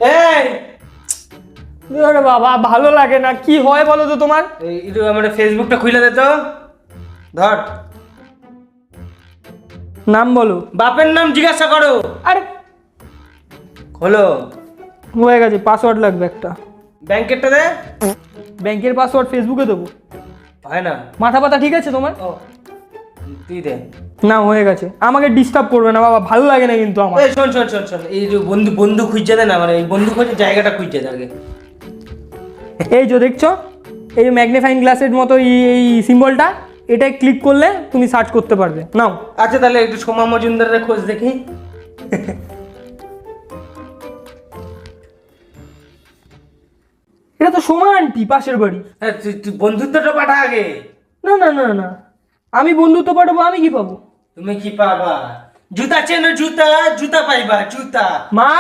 এই আরে বাবা ভালো লাগে না, কি হয় বলো তো তোমার? একটু আমার ফেসবুকটা খুলে দে তো। ধর, নাম বলো। বাপের নাম জিজ্ঞাসা করো। আরে খোলো। হয়ে গেছে, পাসওয়ার্ড লাগবে একটা। ব্যাংকেরটা দে। ব্যাংকের পাসওয়ার্ড ফেসবুকে দেবো? হয় না। মাথা পাতা ঠিক আছে তোমার? ও, তুই দে। না হয়ে গেছে, আমাকে ডিস্টার্ব করবে না বাবা, ভালো লাগে না কিন্তু আমার। এই শোন শোন শোন শোন, এই যে বন্ধু খুঁজছে দে না, মানে এই বন্ধু খোঁজার জায়গাটা খুঁজছে দে আগে। এই যে দেখছো, এই ম্যাগনিফাইং গ্লাসের মতো এই সিম্বলটা, এটাই ক্লিক করলে তুমি সার্চ করতে পারবে। নাও। আচ্ছা তাহলে একটু সোমা মজুমদারের খোঁজ দেখি। এটা তো সোমা আন্টি, পাশের বাড়ি। হ্যাঁ, তুই বন্ধুত্বটা পাঠা আগে। না না না না, আমি বন্ধুত্ব পাঠাবো, আমি কি পাবো? তুমি কি পাবা? জুতা চেনো, জুতা জুতা পাইবা, জুতা। মা!